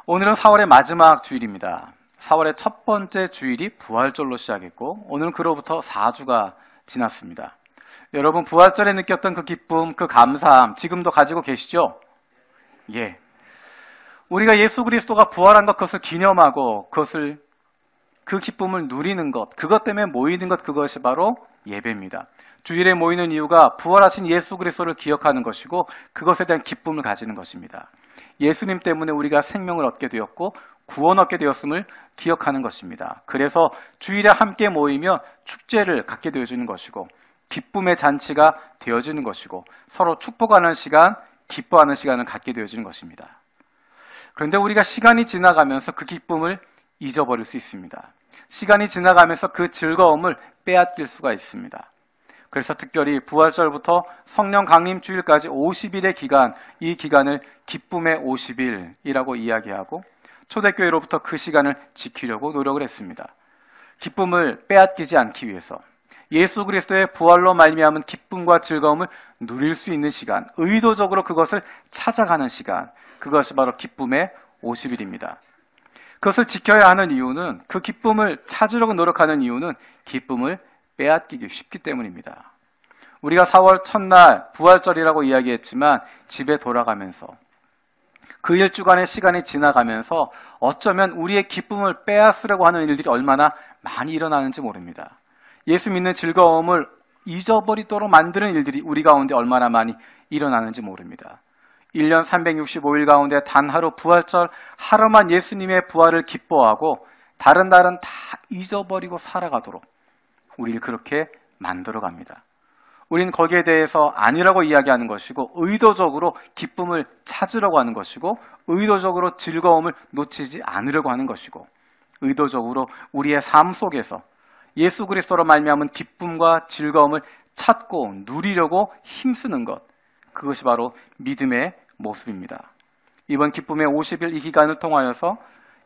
오늘은 4월의 마지막 주일입니다. 4월의 첫 번째 주일이 부활절로 시작했고 오늘은 그로부터 4주가 지났습니다. 여러분 부활절에 느꼈던 그 기쁨, 그 감사함 지금도 가지고 계시죠? 예. 우리가 예수 그리스도가 부활한 것 그것을 기념하고 그 기쁨을 누리는 것, 그것 때문에 모이는 것, 그것이 바로 예배입니다. 주일에 모이는 이유가 부활하신 예수 그리스도를 기억하는 것이고 그것에 대한 기쁨을 가지는 것입니다. 예수님 때문에 우리가 생명을 얻게 되었고 구원 얻게 되었음을 기억하는 것입니다. 그래서 주일에 함께 모이면 축제를 갖게 되어주는 것이고 기쁨의 잔치가 되어주는 것이고 서로 축복하는 시간, 기뻐하는 시간을 갖게 되어주는 것입니다. 그런데 우리가 시간이 지나가면서 그 기쁨을 잊어버릴 수 있습니다. 시간이 지나가면서 그 즐거움을 빼앗길 수가 있습니다. 그래서 특별히 부활절부터 성령 강림 주일까지 50일의 기간, 이 기간을 기쁨의 50일이라고 이야기하고 초대교회로부터 그 시간을 지키려고 노력을 했습니다. 기쁨을 빼앗기지 않기 위해서 예수 그리스도의 부활로 말미암은 기쁨과 즐거움을 누릴 수 있는 시간, 의도적으로 그것을 찾아가는 시간, 그것이 바로 기쁨의 50일입니다. 그것을 지켜야 하는 이유는, 그 기쁨을 찾으려고 노력하는 이유는 기쁨을 빼앗기기 쉽기 때문입니다. 우리가 4월 첫날 부활절이라고 이야기했지만 집에 돌아가면서 그 일주간의 시간이 지나가면서 어쩌면 우리의 기쁨을 빼앗으려고 하는 일들이 얼마나 많이 일어나는지 모릅니다. 예수 믿는 즐거움을 잊어버리도록 만드는 일들이 우리 가운데 얼마나 많이 일어나는지 모릅니다. 1년 365일 가운데 단 하루 부활절 하루만 예수님의 부활을 기뻐하고 다른 날은 다 잊어버리고 살아가도록 우리를 그렇게 만들어갑니다. 우리는 거기에 대해서 아니라고 이야기하는 것이고 의도적으로 기쁨을 찾으려고 하는 것이고 의도적으로 즐거움을 놓치지 않으려고 하는 것이고 의도적으로 우리의 삶 속에서 예수 그리스도로 말미암은 기쁨과 즐거움을 찾고 누리려고 힘쓰는 것, 그것이 바로 믿음의 모습입니다. 이번 기쁨의 50일 이 기간을 통하여서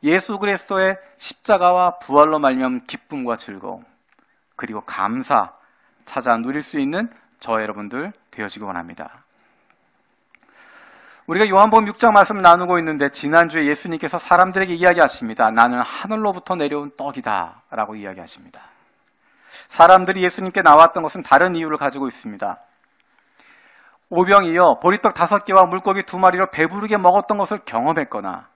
예수 그리스도의 십자가와 부활로 말미암은 기쁨과 즐거움 그리고 감사 찾아 누릴 수 있는 저와 여러분들 되어지기 원합니다. 우리가 요한복음 6장 말씀을 나누고 있는데 지난주에 예수님께서 사람들에게 이야기하십니다. 나는 하늘로부터 내려온 떡이다 라고 이야기하십니다. 사람들이 예수님께 나왔던 것은 다른 이유를 가지고 있습니다. 오병이어 보리떡 5개와 물고기 2마리로 배부르게 먹었던 것을 경험했거나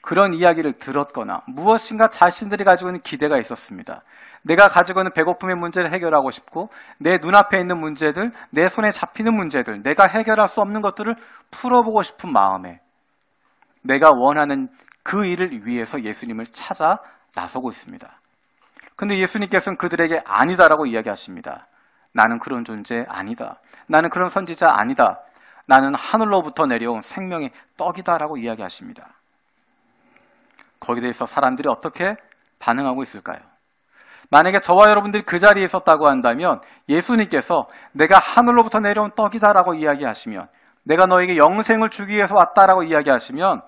그런 이야기를 들었거나 무엇인가 자신들이 가지고 있는 기대가 있었습니다. 내가 가지고 있는 배고픔의 문제를 해결하고 싶고 내 눈앞에 있는 문제들, 내 손에 잡히는 문제들, 내가 해결할 수 없는 것들을 풀어보고 싶은 마음에 내가 원하는 그 일을 위해서 예수님을 찾아 나서고 있습니다. 근데 예수님께서는 그들에게 아니다라고 이야기하십니다. 나는 그런 존재 아니다. 나는 그런 선지자 아니다. 나는 하늘로부터 내려온 생명의 떡이다라고 이야기하십니다. 거기에 대해서 사람들이 어떻게 반응하고 있을까요? 만약에 저와 여러분들이 그 자리에 있었다고 한다면 예수님께서 내가 하늘로부터 내려온 떡이다라고 이야기하시면 내가 너에게 영생을 주기 위해서 왔다라고 이야기하시면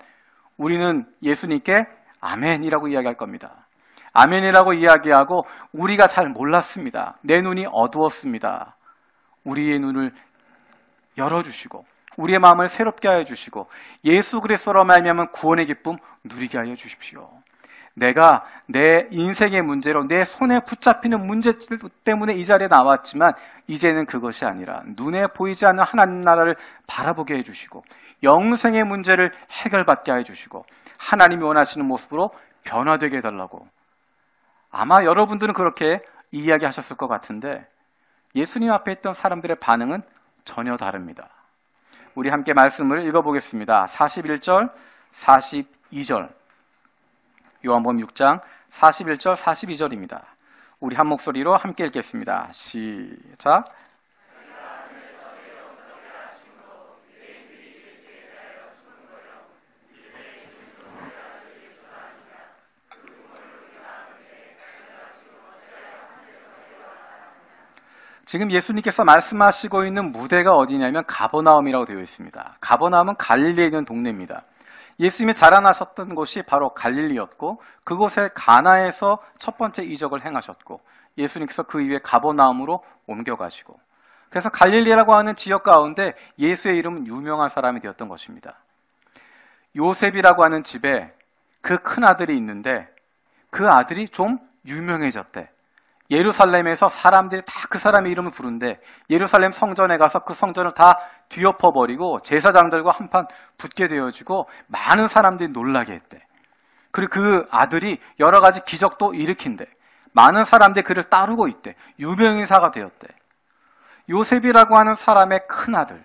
우리는 예수님께 아멘이라고 이야기할 겁니다. 아멘이라고 이야기하고 우리가 잘 몰랐습니다. 내 눈이 어두웠습니다. 우리의 눈을 열어주시고 우리의 마음을 새롭게 하여 주시고 예수 그리스도로 말미암은 구원의 기쁨 누리게 하여 주십시오. 내가 내 인생의 문제로 내 손에 붙잡히는 문제 때문에 이 자리에 나왔지만 이제는 그것이 아니라 눈에 보이지 않는 하나님 나라를 바라보게 해주시고 영생의 문제를 해결받게 해주시고 하나님이 원하시는 모습으로 변화되게 해달라고. 아마 여러분들은 그렇게 이야기하셨을 것 같은데 예수님 앞에 있던 사람들의 반응은 전혀 다릅니다. 우리 함께 말씀을 읽어보겠습니다. 41절, 42절 요한복음 6장 41절, 42절입니다. 우리 한 목소리로 함께 읽겠습니다. 시작. 지금 예수님께서 말씀하시고 있는 무대가 어디냐면 가버나움이라고 되어 있습니다. 가버나움은 갈릴리에 있는 동네입니다. 예수님이 자라나셨던 곳이 바로 갈릴리였고 그곳에 가나에서 첫 번째 이적을 행하셨고 예수님께서 그 이후에 가버나움으로 옮겨가시고 그래서 갈릴리라고 하는 지역 가운데 예수의 이름은 유명한 사람이 되었던 것입니다. 요셉이라고 하는 집에 그 큰아들이 있는데 그 아들이 좀 유명해졌대. 예루살렘에서 사람들이 다 그 사람의 이름을 부른대. 예루살렘 성전에 가서 그 성전을 다 뒤엎어버리고 제사장들과 한판 붙게 되어지고 많은 사람들이 놀라게 했대. 그리고 그 아들이 여러 가지 기적도 일으킨대. 많은 사람들이 그를 따르고 있대. 유명인사가 되었대. 요셉이라고 하는 사람의 큰아들,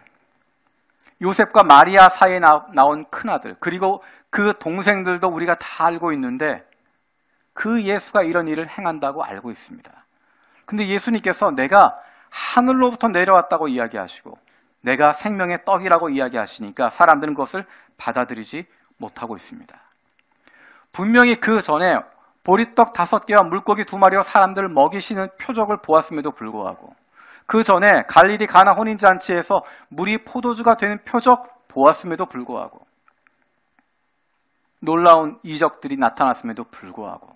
요셉과 마리아 사이에 나온 큰아들, 그리고 그 동생들도 우리가 다 알고 있는데 그 예수가 이런 일을 행한다고 알고 있습니다. 근데 예수님께서 내가 하늘로부터 내려왔다고 이야기하시고 내가 생명의 떡이라고 이야기하시니까 사람들은 그것을 받아들이지 못하고 있습니다. 분명히 그 전에 보리떡 5개와 물고기 2마리로 사람들을 먹이시는 표적을 보았음에도 불구하고 그 전에 갈릴리 가나 혼인잔치에서 물이 포도주가 되는 표적 보았음에도 불구하고 놀라운 이적들이 나타났음에도 불구하고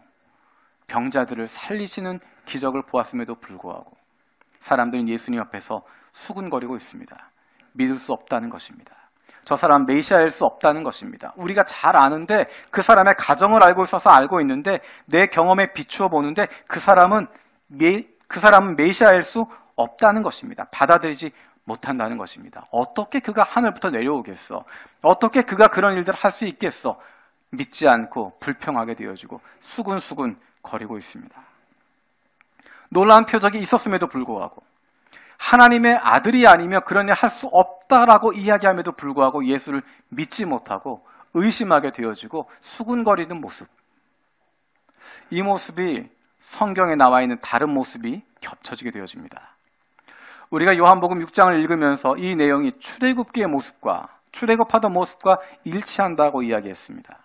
병자들을 살리시는 기적을 보았음에도 불구하고 사람들은 예수님 앞에서 수군거리고 있습니다. 믿을 수 없다는 것입니다. 저 사람 메시아일 수 없다는 것입니다. 우리가 잘 아는데 그 사람의 가정을 알고 있어서 알고 있는데 내 경험에 비추어 보는데 그 사람은 메시아일 수 없다는 것입니다. 받아들이지 못한다는 것입니다. 어떻게 그가 하늘부터 내려오겠어? 어떻게 그가 그런 일들을 할 수 있겠어? 믿지 않고 불평하게 되어지고 수군수군 거리고 있습니다. 놀라운 표적이 있었음에도 불구하고 하나님의 아들이 아니며 그런 일 할 수 없다라고 이야기함에도 불구하고 예수를 믿지 못하고 의심하게 되어지고 수군거리는 모습, 이 모습이 성경에 나와 있는 다른 모습이 겹쳐지게 되어집니다. 우리가 요한복음 6장을 읽으면서 이 내용이 출애굽기의 모습과 출애굽하던 모습과 일치한다고 이야기했습니다.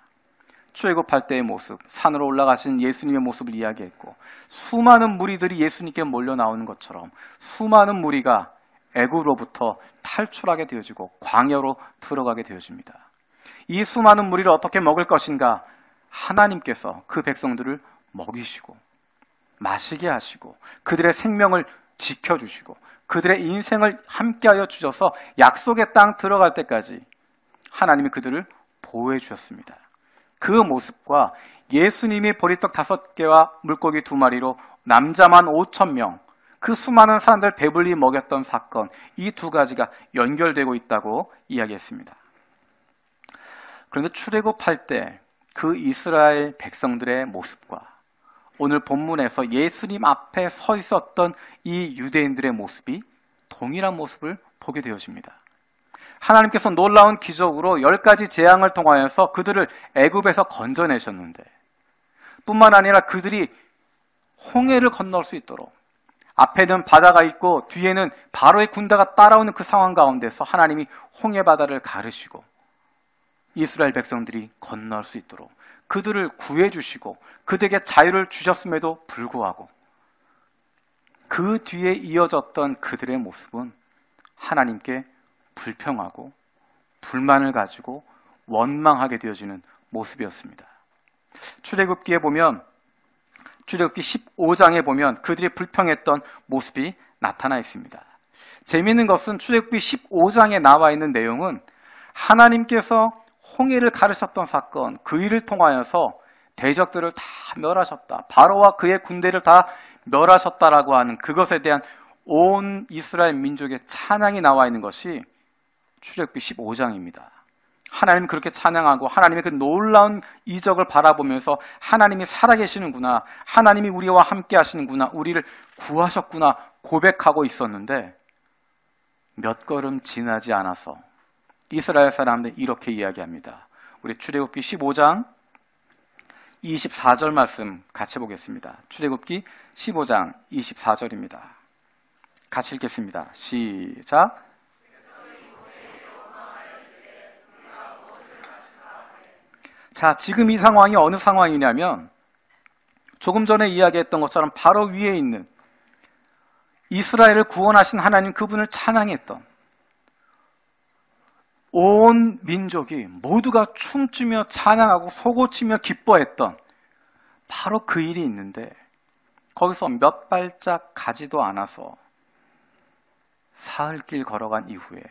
출애굽할 때의 모습, 산으로 올라가신 예수님의 모습을 이야기했고 수많은 무리들이 예수님께 몰려 나오는 것처럼 수많은 무리가 애굽으로부터 탈출하게 되어지고 광야로 들어가게 되어집니다. 이 수많은 무리를 어떻게 먹을 것인가? 하나님께서 그 백성들을 먹이시고 마시게 하시고 그들의 생명을 지켜주시고 그들의 인생을 함께하여 주셔서 약속의 땅 들어갈 때까지 하나님이 그들을 보호해 주셨습니다. 그 모습과 예수님이 보리떡 5개와 물고기 2마리로 남자만 5,000명, 그 수많은 사람들 배불리 먹였던 사건, 이 2가지가 연결되고 있다고 이야기했습니다. 그런데 출애굽할 때 그 이스라엘 백성들의 모습과 오늘 본문에서 예수님 앞에 서 있었던 이 유대인들의 모습이 동일한 모습을 보게 되어집니다. 하나님께서 놀라운 기적으로 10가지 재앙을 통하여서 그들을 애굽에서 건져내셨는데 뿐만 아니라 그들이 홍해를 건널 수 있도록 앞에는 바다가 있고 뒤에는 바로의 군대가 따라오는 그 상황 가운데서 하나님이 홍해 바다를 가르시고 이스라엘 백성들이 건널 수 있도록 그들을 구해주시고 그들에게 자유를 주셨음에도 불구하고 그 뒤에 이어졌던 그들의 모습은 하나님께 불평하고 불만을 가지고 원망하게 되어지는 모습이었습니다. 출애굽기에 보면 출애굽기 15장에 보면 그들이 불평했던 모습이 나타나 있습니다. 재미있는 것은 출애굽기 15장에 나와 있는 내용은 하나님께서 홍해를 가르셨던 사건, 그 일을 통하여서 대적들을 다 멸하셨다. 바로와 그의 군대를 다 멸하셨다라고 하는 그것에 대한 온 이스라엘 민족의 찬양이 나와 있는 것이 출애굽기 15장입니다. 하나님 그렇게 찬양하고 하나님의 그 놀라운 이적을 바라보면서 하나님이 살아계시는구나, 하나님이 우리와 함께 하시는구나, 우리를 구하셨구나 고백하고 있었는데 몇 걸음 지나지 않아서 이스라엘 사람들이 이렇게 이야기합니다. 우리 출애굽기 15장 24절 말씀 같이 보겠습니다. 출애굽기 15장 24절입니다. 같이 읽겠습니다. 시작. 자, 지금 이 상황이 어느 상황이냐면 조금 전에 이야기했던 것처럼 바로 위에 있는 이스라엘을 구원하신 하나님 그분을 찬양했던 온 민족이 모두가 춤추며 찬양하고 소고치며 기뻐했던 바로 그 일이 있는데 거기서 몇 발짝 가지도 않아서 사흘길 걸어간 이후에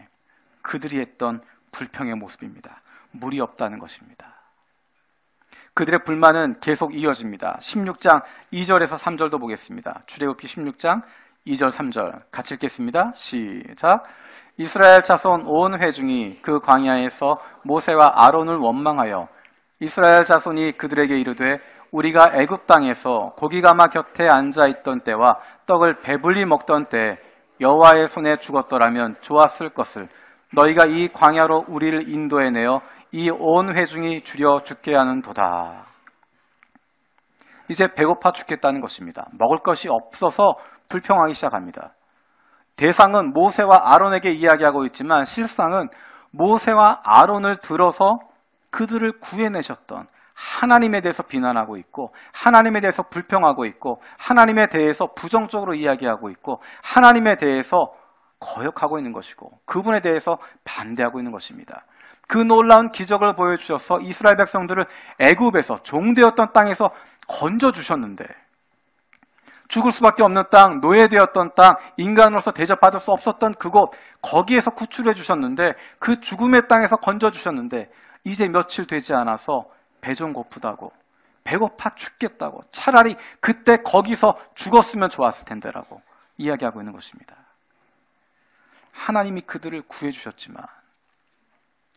그들이 했던 불평의 모습입니다. 물이 없다는 것입니다. 그들의 불만은 계속 이어집니다. 16장 2절에서 3절도 보겠습니다. 출애굽기 16장 2절 3절 같이 읽겠습니다. 시작. 이스라엘 자손 온 회중이 그 광야에서 모세와 아론을 원망하여 이스라엘 자손이 그들에게 이르되 우리가 애굽 땅에서 고기가마 곁에 앉아 있던 때와 떡을 배불리 먹던 때 여호와의 손에 죽었더라면 좋았을 것을 너희가 이 광야로 우리를 인도해내어 이 온 회중이 줄여 죽게 하는도다. 이제 배고파 죽겠다는 것입니다. 먹을 것이 없어서 불평하기 시작합니다. 대상은 모세와 아론에게 이야기하고 있지만 실상은 모세와 아론을 들어서 그들을 구해내셨던 하나님에 대해서 비난하고 있고 하나님에 대해서 불평하고 있고 하나님에 대해서 부정적으로 이야기하고 있고 하나님에 대해서 거역하고 있는 것이고 그분에 대해서 반대하고 있는 것입니다. 그 놀라운 기적을 보여주셔서 이스라엘 백성들을 애굽에서 종되었던 땅에서 건져주셨는데 죽을 수밖에 없는 땅, 노예되었던 땅, 인간으로서 대접받을 수 없었던 그곳, 거기에서 구출해 주셨는데 그 죽음의 땅에서 건져주셨는데 이제 며칠 되지 않아서 배 좀 고프다고, 배고파 죽겠다고, 차라리 그때 거기서 죽었으면 좋았을 텐데라고 이야기하고 있는 것입니다. 하나님이 그들을 구해주셨지만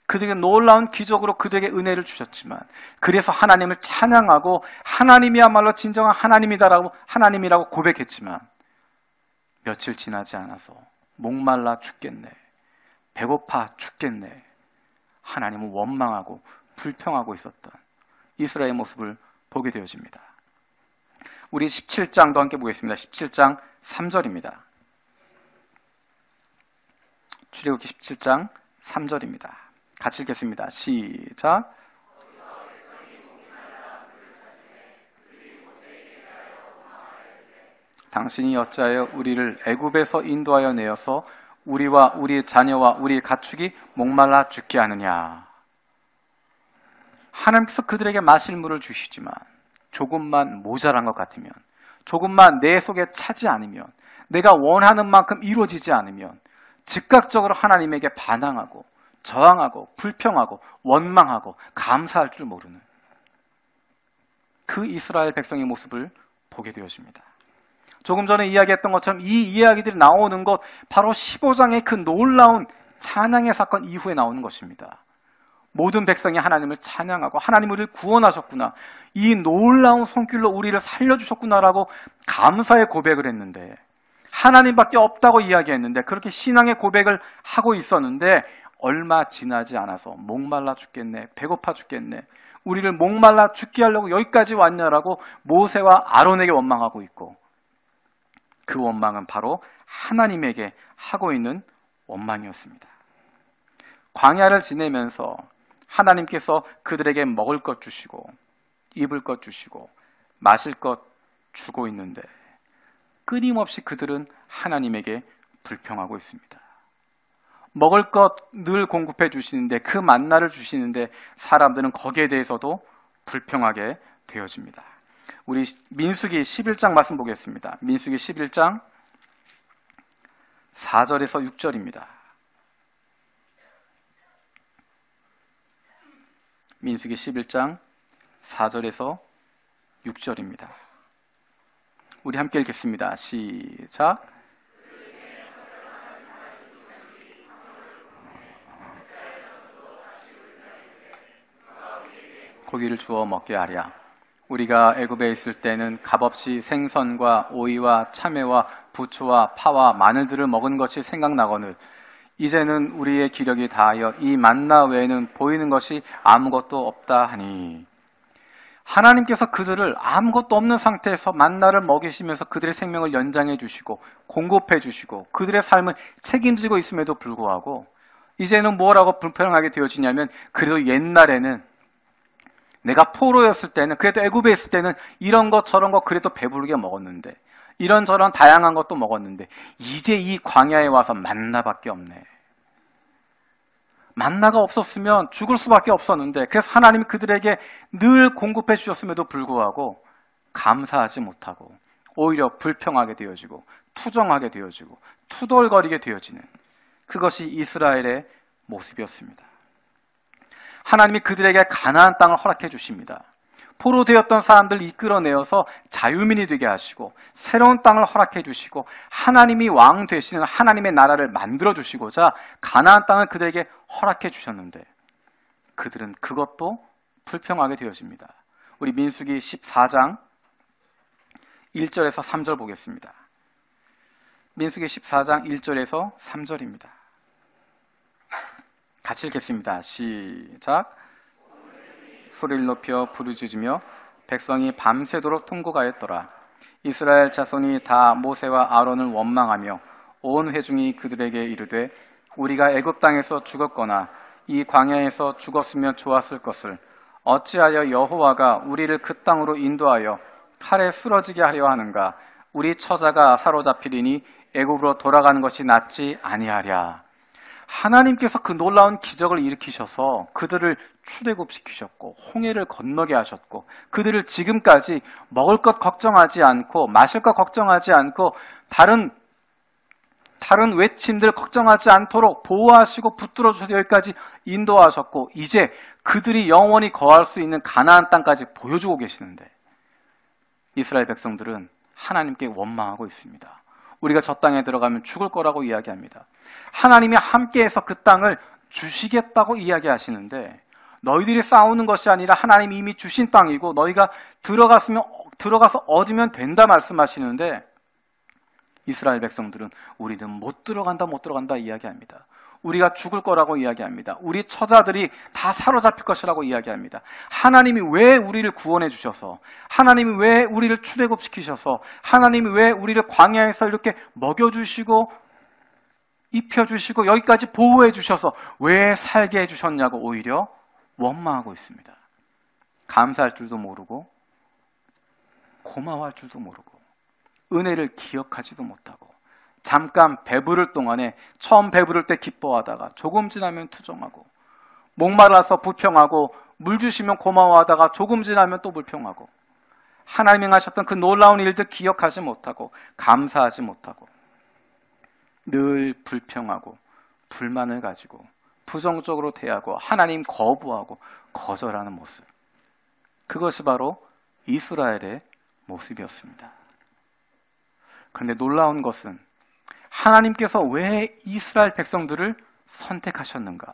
그들에게 놀라운 기적으로 그들에게 은혜를 주셨지만 그래서 하나님을 찬양하고 하나님이야말로 진정한 하나님이라고 고백했지만 며칠 지나지 않아서 목말라 죽겠네, 배고파 죽겠네, 하나님은 원망하고 불평하고 있었던 이스라엘의 모습을 보게 되어집니다. 우리 17장도 함께 보겠습니다. 17장 3절입니다. 출애굽기 17장 3절입니다. 같이 읽겠습니다. 시작. 당신이 어찌하여 우리를 애굽에서 인도하여 내어서 우리와 우리 자녀와 우리 가축이 목말라 죽게 하느냐. 하나님께서 그들에게 마실 물을 주시지만 조금만 모자란 것 같으면, 조금만 내 속에 차지 않으면, 내가 원하는 만큼 이루어지지 않으면 즉각적으로 하나님에게 반항하고 저항하고 불평하고 원망하고 감사할 줄 모르는 그 이스라엘 백성의 모습을 보게 되어집니다. 조금 전에 이야기했던 것처럼 이 이야기들이 나오는 것 바로 15장의 그 놀라운 찬양의 사건 이후에 나오는 것입니다. 모든 백성이 하나님을 찬양하고 하나님 우리를 구원하셨구나, 이 놀라운 손길로 우리를 살려주셨구나라고 감사의 고백을 했는데, 하나님밖에 없다고 이야기했는데, 그렇게 신앙의 고백을 하고 있었는데 얼마 지나지 않아서 목말라 죽겠네, 배고파 죽겠네, 우리를 목말라 죽게 하려고 여기까지 왔냐라고 모세와 아론에게 원망하고 있고, 그 원망은 바로 하나님에게 하고 있는 원망이었습니다. 광야를 지내면서 하나님께서 그들에게 먹을 것 주시고 입을 것 주시고 마실 것 주고 있는데 끊임없이 그들은 하나님에게 불평하고 있습니다. 먹을 것 늘 공급해 주시는데, 그 만나를 주시는데 사람들은 거기에 대해서도 불평하게 되어집니다. 우리 민수기 11장 말씀 보겠습니다. 민수기 11장 4절에서 6절입니다. 민수기 11장 4절에서 6절입니다. 우리 함께 읽겠습니다. 시작. 고기를 주어 먹게 하랴. 우리가 애굽에 있을 때는 값없이 생선과 오이와 참외와 부추와 파와 마늘들을 먹은 것이 생각나거늘 이제는 우리의 기력이 다하여 이 만나 외에는 보이는 것이 아무것도 없다 하니. 하나님께서 그들을 아무것도 없는 상태에서 만나를 먹이시면서 그들의 생명을 연장해 주시고 공급해 주시고 그들의 삶을 책임지고 있음에도 불구하고 이제는 뭐라고 불평하게 되어지냐면, 그래도 옛날에는 내가 포로였을 때는, 그래도 애굽에 있을 때는 이런 것 저런 것 그래도 배부르게 먹었는데, 이런저런 다양한 것도 먹었는데 이제 이 광야에 와서 만나밖에 없네. 만나가 없었으면 죽을 수밖에 없었는데, 그래서 하나님이 그들에게 늘 공급해 주셨음에도 불구하고 감사하지 못하고 오히려 불평하게 되어지고 투정하게 되어지고 투덜거리게 되어지는, 그것이 이스라엘의 모습이었습니다. 하나님이 그들에게 가나안 땅을 허락해 주십니다. 포로되었던 사람들을 이끌어내어서 자유민이 되게 하시고 새로운 땅을 허락해 주시고 하나님이 왕 되시는 하나님의 나라를 만들어 주시고자 가나안 땅을 그들에게 허락해 주셨는데 그들은 그것도 불평하게 되어집니다. 우리 민수기 14장 1절에서 3절 보겠습니다. 민수기 14장 1절에서 3절입니다. 같이 읽겠습니다. 시작. 소리를 높여 부르짖으며 백성이 밤새도록 통곡하였더라. 이스라엘 자손이 다 모세와 아론을 원망하며 온 회중이 그들에게 이르되 우리가 애굽 땅에서 죽었거나 이 광야에서 죽었으면 좋았을 것을 어찌하여 여호와가 우리를 그 땅으로 인도하여 칼에 쓰러지게 하려 하는가? 우리 처자가 사로잡히리니 애굽으로 돌아가는 것이 낫지 아니하랴. 하나님께서 그 놀라운 기적을 일으키셔서 그들을 출애굽시키셨고 홍해를 건너게 하셨고 그들을 지금까지 먹을 것 걱정하지 않고 마실 것 걱정하지 않고 다른 외침들 걱정하지 않도록 보호하시고 붙들어 주셔서 여기까지 인도하셨고 이제 그들이 영원히 거할 수 있는 가나안 땅까지 보여주고 계시는데 이스라엘 백성들은 하나님께 원망하고 있습니다. 우리가 저 땅에 들어가면 죽을 거라고 이야기합니다. 하나님이 함께해서 그 땅을 주시겠다고 이야기하시는데 너희들이 싸우는 것이 아니라 하나님이 이미 주신 땅이고 너희가 들어가서 얻으면 된다 말씀하시는데 이스라엘 백성들은 우리는 못 들어간다 이야기합니다. 우리가 죽을 거라고 이야기합니다. 우리 처자들이 다 사로잡힐 것이라고 이야기합니다. 하나님이 왜 우리를 구원해 주셔서 하나님이 왜 우리를 출애굽시키셔서 하나님이 왜 우리를 광야에서 이렇게 먹여주시고 입혀주시고 여기까지 보호해 주셔서 왜 살게 해주셨냐고 오히려 원망하고 있습니다. 감사할 줄도 모르고 고마워할 줄도 모르고 은혜를 기억하지도 못하고 잠깐 배부를 동안에 처음 배부를 때 기뻐하다가 조금 지나면 투정하고 목말라서 불평하고 물 주시면 고마워하다가 조금 지나면 또 불평하고 하나님이 하셨던 그 놀라운 일들 기억하지 못하고 감사하지 못하고 늘 불평하고 불만을 가지고 부정적으로 대하고 하나님 거부하고 거절하는 모습, 그것이 바로 이스라엘의 모습이었습니다. 그런데 놀라운 것은 하나님께서 왜 이스라엘 백성들을 선택하셨는가?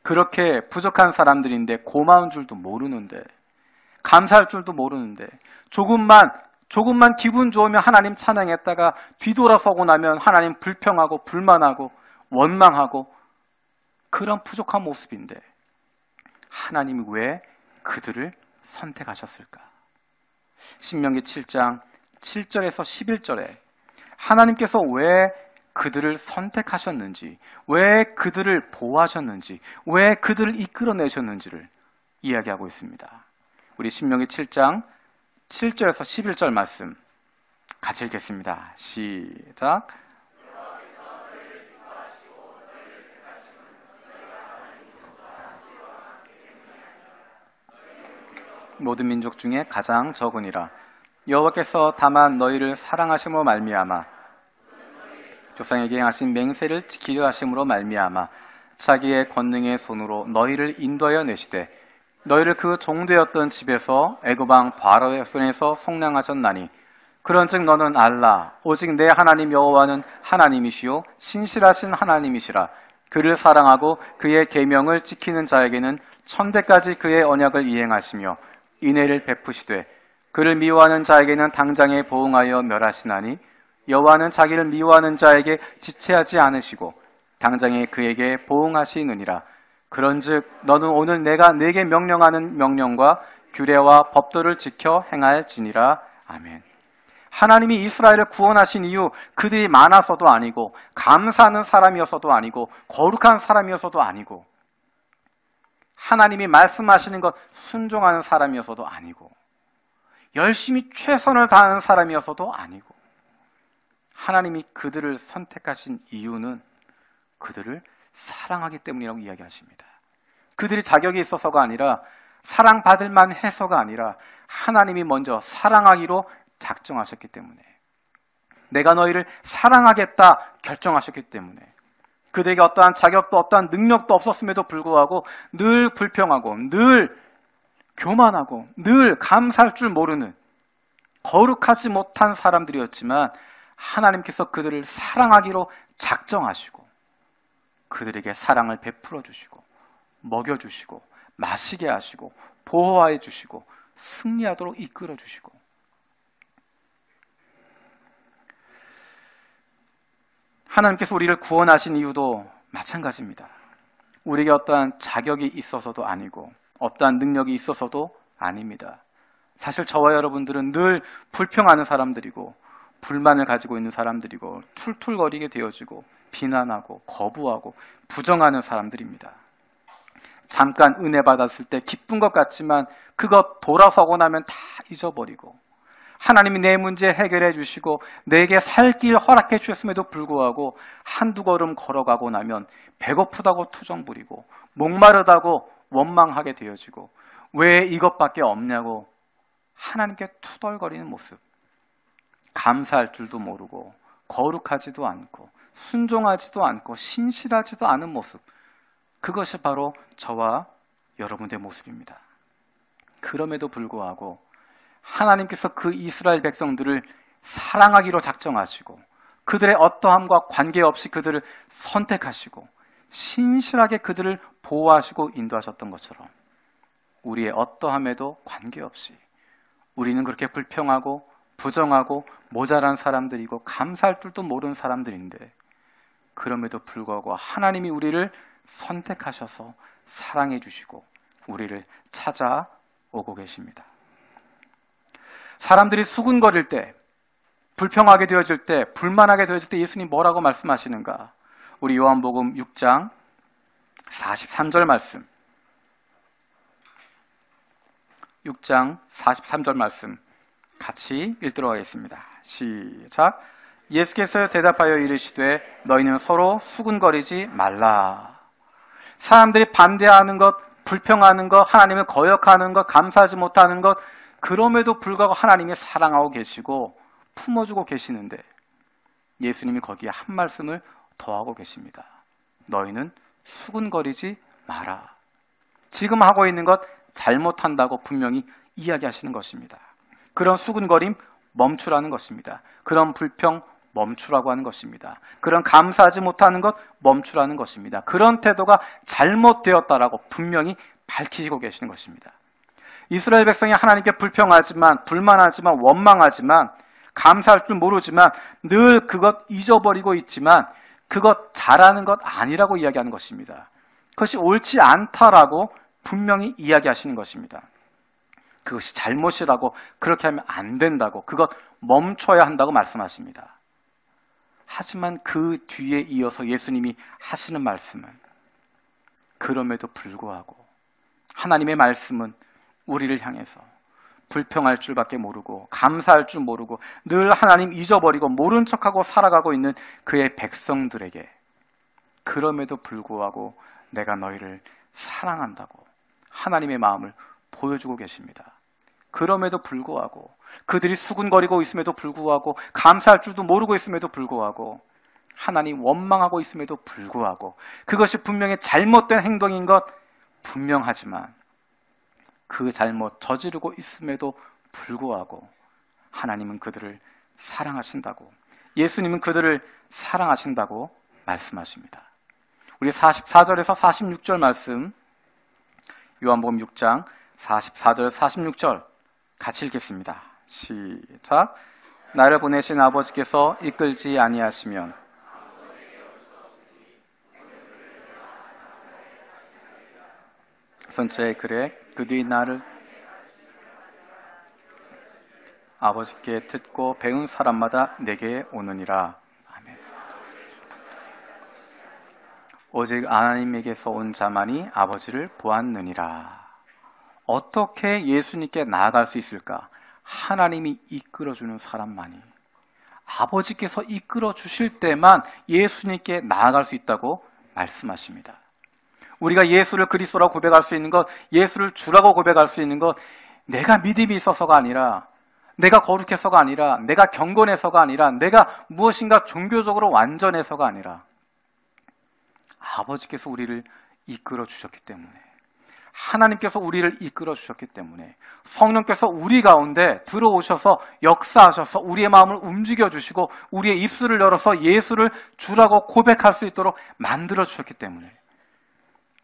그렇게 부족한 사람들인데 고마운 줄도 모르는데 감사할 줄도 모르는데 조금만 기분 좋으면 하나님 찬양했다가 뒤돌아서고 나면 하나님 불평하고 불만하고 원망하고 그런 부족한 모습인데 하나님이 왜 그들을 선택하셨을까? 신명기 7장 7절에서 11절에 하나님께서 왜 그들을 선택하셨는지, 왜 그들을 보호하셨는지, 왜 그들을 이끌어내셨는지를 이야기하고 있습니다. 우리 신명기 7장 7절에서 11절 말씀 같이 읽겠습니다. 시작. 모든 민족 중에 가장 적으니라. 여호와께서 다만 너희를 사랑하심으로 말미암아 조상에게 행하신 맹세를 지키려 하심으로 말미암아 자기의 권능의 손으로 너희를 인도하여 내시되 너희를 그 종되었던 집에서 애굽 왕 바로의 손에서 속량하셨나니 그런즉 너는 알라 오직 내 하나님 여호와는 하나님이시요 신실하신 하나님이시라. 그를 사랑하고 그의 계명을 지키는 자에게는 천대까지 그의 언약을 이행하시며 인애를 베푸시되 그를 미워하는 자에게는 당장에 보응하여 멸하시나니 여호와는 자기를 미워하는 자에게 지체하지 않으시고 당장에 그에게 보응하시느니라. 그런즉 너는 오늘 내가 네게 명령하는 명령과 규례와 법도를 지켜 행할지니라. 아멘. 하나님이 이스라엘을 구원하신 이유 그들이 많아서도 아니고 감사하는 사람이어서도 아니고 거룩한 사람이어서도 아니고 하나님이 말씀하시는 것 순종하는 사람이어서도 아니고 열심히 최선을 다하는 사람이어서도 아니고 하나님이 그들을 선택하신 이유는 그들을 사랑하기 때문이라고 이야기하십니다. 그들이 자격이 있어서가 아니라 사랑받을 만해서가 아니라 하나님이 먼저 사랑하기로 작정하셨기 때문에 내가 너희를 사랑하겠다 결정하셨기 때문에 그들에게 어떠한 자격도 어떠한 능력도 없었음에도 불구하고 늘 불평하고 늘 교만하고 늘 감사할 줄 모르는 거룩하지 못한 사람들이었지만 하나님께서 그들을 사랑하기로 작정하시고 그들에게 사랑을 베풀어 주시고 먹여주시고 마시게 하시고 보호해 주시고 승리하도록 이끌어 주시고, 하나님께서 우리를 구원하신 이유도 마찬가지입니다. 우리에게 어떠한 자격이 있어서도 아니고 어떠한 능력이 있어서도 아닙니다. 사실 저와 여러분들은 늘 불평하는 사람들이고 불만을 가지고 있는 사람들이고 툴툴거리게 되어지고 비난하고 거부하고 부정하는 사람들입니다. 잠깐 은혜 받았을 때 기쁜 것 같지만 그것 돌아서고 나면 다 잊어버리고, 하나님이 내 문제 해결해 주시고 내게 살 길 허락해 주셨음에도 불구하고 한두 걸음 걸어가고 나면 배고프다고 투정 부리고 목마르다고 원망하게 되어지고 왜 이것밖에 없냐고 하나님께 투덜거리는 모습, 감사할 줄도 모르고 거룩하지도 않고 순종하지도 않고 신실하지도 않은 모습, 그것이 바로 저와 여러분의 모습입니다. 그럼에도 불구하고 하나님께서 그 이스라엘 백성들을 사랑하기로 작정하시고 그들의 어떠함과 관계없이 그들을 선택하시고 신실하게 그들을 보호하시고 인도하셨던 것처럼 우리의 어떠함에도 관계없이 우리는 그렇게 불평하고 부정하고 모자란 사람들이고 감사할 줄도 모르는 사람들인데, 그럼에도 불구하고 하나님이 우리를 선택하셔서 사랑해 주시고 우리를 찾아오고 계십니다. 사람들이 수군거릴 때, 불평하게 되어질 때, 불만하게 되어질 때 예수님 뭐라고 말씀하시는가? 우리 요한복음 6장 43절 말씀, 6장 43절 말씀 같이 읽도록 하겠습니다. 시작. 예수께서 대답하여 이르시되 너희는 서로 수군거리지 말라. 사람들이 반대하는 것, 불평하는 것, 하나님을 거역하는 것, 감사하지 못하는 것, 그럼에도 불구하고 하나님이 사랑하고 계시고 품어주고 계시는데 예수님이 거기에 한 말씀을 더하고 계십니다. 너희는 수군거리지 마라. 지금 하고 있는 것 잘못한다고 분명히 이야기하시는 것입니다. 그런 수군거림 멈추라는 것입니다. 그런 불평 멈추라고 하는 것입니다. 그런 감사하지 못하는 것 멈추라는 것입니다. 그런 태도가 잘못되었다라고 분명히 밝히시고 계시는 것입니다. 이스라엘 백성이 하나님께 불평하지만, 불만하지만, 원망하지만, 감사할 줄 모르지만 늘 그것 잊어버리고 있지만 그것 잘하는 것 아니라고 이야기하는 것입니다. 그것이 옳지 않다라고 분명히 이야기하시는 것입니다. 그것이 잘못이라고, 그렇게 하면 안 된다고, 그것 멈춰야 한다고 말씀하십니다. 하지만 그 뒤에 이어서 예수님이 하시는 말씀은, 그럼에도 불구하고 하나님의 말씀은 우리를 향해서 불평할 줄밖에 모르고 감사할 줄 모르고 늘 하나님 잊어버리고 모른 척하고 살아가고 있는 그의 백성들에게 그럼에도 불구하고 내가 너희를 사랑한다고 하나님의 마음을 보여주고 계십니다. 그럼에도 불구하고 그들이 수군거리고 있음에도 불구하고 감사할 줄도 모르고 있음에도 불구하고 하나님 원망하고 있음에도 불구하고 그것이 분명히 잘못된 행동인 것 분명하지만 그 잘못 저지르고 있음에도 불구하고 하나님은 그들을 사랑하신다고, 예수님은 그들을 사랑하신다고 말씀하십니다. 우리 44절에서 46절 말씀, 요한복음 6장 44절 46절 같이 읽겠습니다. 시작. 나를 보내신 아버지께서 이끌지 아니하시면 선처의 글에 그 뒤 나를 아버지께 듣고 배운 사람마다 내게 오느니라. 아멘. 오직 하나님에게서 온 자만이 아버지를 보았느니라. 어떻게 예수님께 나아갈 수 있을까? 하나님이 이끌어주는 사람만이, 아버지께서 이끌어 주실 때만 예수님께 나아갈 수 있다고 말씀하십니다. 우리가 예수를 그리스도라고 고백할 수 있는 것, 예수를 주라고 고백할 수 있는 것, 내가 믿음이 있어서가 아니라, 내가 거룩해서가 아니라, 내가 경건해서가 아니라, 내가 무엇인가 종교적으로 완전해서가 아니라 아버지께서 우리를 이끌어 주셨기 때문에, 하나님께서 우리를 이끌어 주셨기 때문에, 성령께서 우리 가운데 들어오셔서 역사하셔서 우리의 마음을 움직여 주시고 우리의 입술을 열어서 예수를 주라고 고백할 수 있도록 만들어 주셨기 때문에,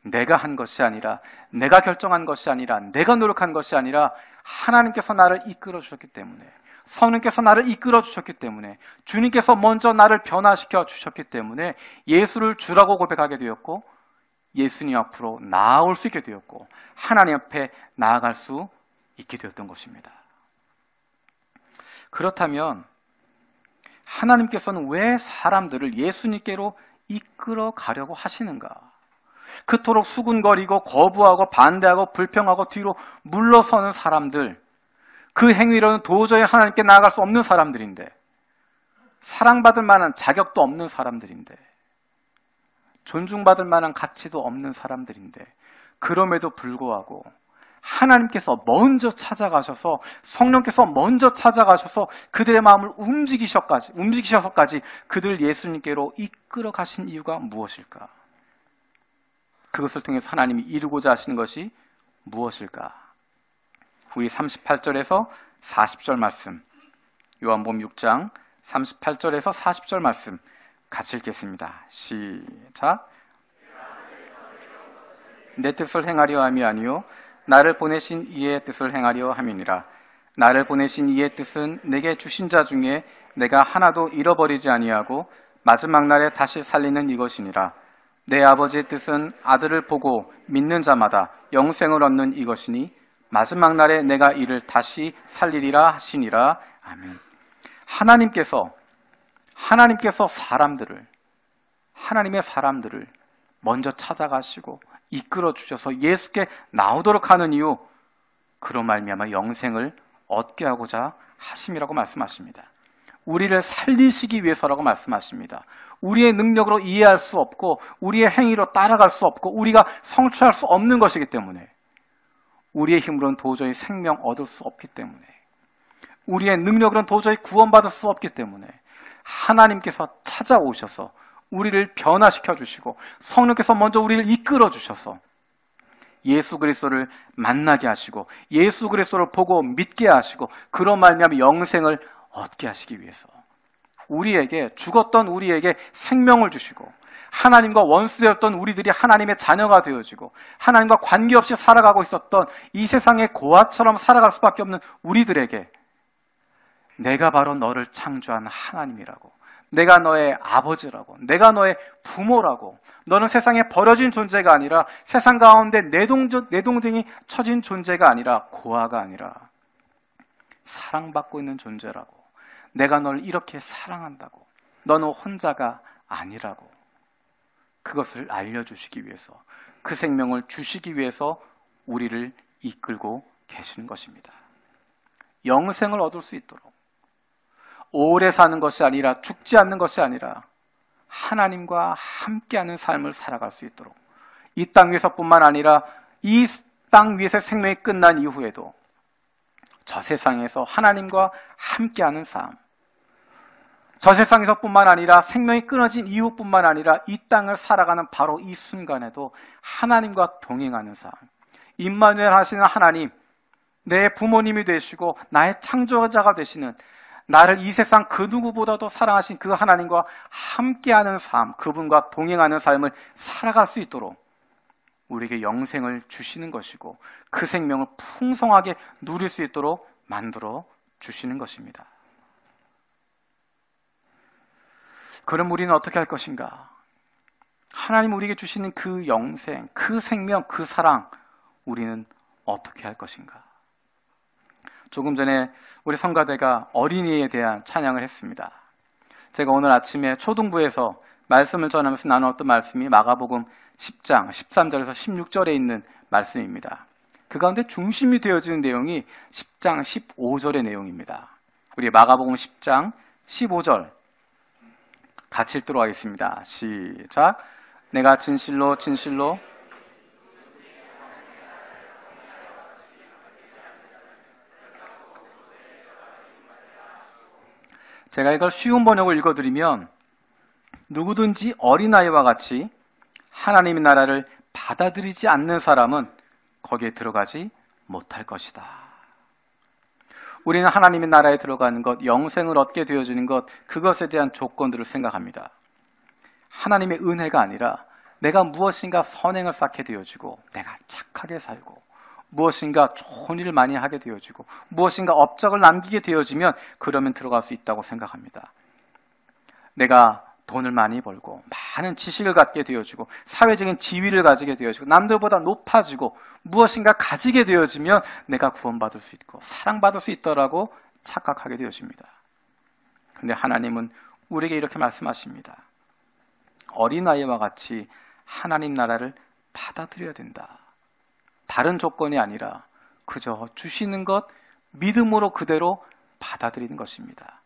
내가 한 것이 아니라, 내가 결정한 것이 아니라, 내가 노력한 것이 아니라 하나님께서 나를 이끌어 주셨기 때문에, 성령께서 나를 이끌어 주셨기 때문에, 주님께서 먼저 나를 변화시켜 주셨기 때문에 예수를 주라고 고백하게 되었고, 예수님 앞으로 나아올 수 있게 되었고, 하나님 앞에 나아갈 수 있게 되었던 것입니다. 그렇다면 하나님께서는 왜 사람들을 예수님께로 이끌어 가려고 하시는가? 그토록 수군거리고 거부하고 반대하고 불평하고 뒤로 물러서는 사람들, 그 행위로는 도저히 하나님께 나아갈 수 없는 사람들인데, 사랑받을 만한 자격도 없는 사람들인데, 존중받을 만한 가치도 없는 사람들인데, 그럼에도 불구하고 하나님께서 먼저 찾아가셔서, 성령께서 먼저 찾아가셔서 그들의 마음을 움직이셔서까지 그들 예수님께로 이끌어 가신 이유가 무엇일까? 그것을 통해서 하나님이 이루고자 하시는 것이 무엇일까? 우리 38절에서 40절 말씀, 요한복음 6장 38절에서 40절 말씀 같이 읽겠습니다. 시작. 내 뜻을 행하려 함이 아니요 나를 보내신 이의 뜻을 행하려 함이니라. 나를 보내신 이의 뜻은 내게 주신 자 중에 내가 하나도 잃어버리지 아니하고 마지막 날에 다시 살리는 이것이니라. 내 아버지의 뜻은 아들을 보고 믿는 자마다 영생을 얻는 이것이니 마지막 날에 내가 이를 다시 살리리라 하시니라. 아멘. 하나님께서 하나님의 사람들을 먼저 찾아가시고 이끌어 주셔서 예수께 나오도록 하는 이유, 그로 말미암아 영생을 얻게 하고자 하심이라고 말씀하십니다. 우리를 살리시기 위해서라고 말씀하십니다. 우리의 능력으로 이해할 수 없고 우리의 행위로 따라갈 수 없고 우리가 성취할 수 없는 것이기 때문에, 우리의 힘으로는 도저히 생명 얻을 수 없기 때문에, 우리의 능력으로는 도저히 구원받을 수 없기 때문에 하나님께서 찾아오셔서 우리를 변화시켜 주시고 성령께서 먼저 우리를 이끌어 주셔서 예수 그리스도를 만나게 하시고 예수 그리스도를 보고 믿게 하시고 그런 말미암아 영생을 얻게 하시기 위해서 죽었던 우리에게 생명을 주시고, 하나님과 원수되었던 우리들이 하나님의 자녀가 되어지고 하나님과 관계없이 살아가고 있었던 이 세상의 고아처럼 살아갈 수밖에 없는 우리들에게 내가 바로 너를 창조한 하나님이라고, 내가 너의 아버지라고, 내가 너의 부모라고, 너는 세상에 버려진 존재가 아니라 세상 가운데 내동댕이 처진 존재가 아니라 고아가 아니라 사랑받고 있는 존재라고, 내가 너를 이렇게 사랑한다고, 너는 혼자가 아니라고, 그것을 알려주시기 위해서, 그 생명을 주시기 위해서 우리를 이끌고 계시는 것입니다. 영생을 얻을 수 있도록, 오래 사는 것이 아니라, 죽지 않는 것이 아니라 하나님과 함께하는 삶을 살아갈 수 있도록, 이 땅 위에서뿐만 아니라 이 땅 위에서 생명이 끝난 이후에도 저 세상에서 하나님과 함께하는 삶, 저 세상에서뿐만 아니라 생명이 끊어진 이후뿐만 아니라 이 땅을 살아가는 바로 이 순간에도 하나님과 동행하는 삶, 임마누엘 하시는 하나님, 내 부모님이 되시고 나의 창조자가 되시는, 나를 이 세상 그 누구보다도 사랑하신 그 하나님과 함께하는 삶, 그분과 동행하는 삶을 살아갈 수 있도록 우리에게 영생을 주시는 것이고 그 생명을 풍성하게 누릴 수 있도록 만들어 주시는 것입니다. 그럼 우리는 어떻게 할 것인가? 하나님 우리에게 주시는 그 영생, 그 생명, 그 사랑, 우리는 어떻게 할 것인가? 조금 전에 우리 성가대가 어린이에 대한 찬양을 했습니다. 제가 오늘 아침에 초등부에서 말씀을 전하면서 나눴던 말씀이 마가복음 10장 13절에서 16절에 있는 말씀입니다. 그 가운데 중심이 되어지는 내용이 10장 15절의 내용입니다. 우리 마가복음 10장 15절 같이 읽도록 하겠습니다. 시작. 내가 진실로 진실로 제가 이걸 쉬운 번역을 읽어드리면, 누구든지 어린아이와 같이 하나님의 나라를 받아들이지 않는 사람은 거기에 들어가지 못할 것이다. 우리는 하나님의 나라에 들어가는 것, 영생을 얻게 되어지는 것, 그것에 대한 조건들을 생각합니다. 하나님의 은혜가 아니라 내가 무엇인가 선행을 쌓게 되어지고, 내가 착하게 살고, 무엇인가 좋은 일을 많이 하게 되어지고, 무엇인가 업적을 남기게 되어지면 그러면 들어갈 수 있다고 생각합니다. 내가 돈을 많이 벌고 많은 지식을 갖게 되어지고 사회적인 지위를 가지게 되어지고 남들보다 높아지고 무엇인가 가지게 되어지면 내가 구원받을 수 있고 사랑받을 수 있다라고 착각하게 되어집니다. 그런데 하나님은 우리에게 이렇게 말씀하십니다. 어린아이와 같이 하나님 나라를 받아들여야 된다. 다른 조건이 아니라 그저 주시는 것 믿음으로 그대로 받아들이는 것입니다.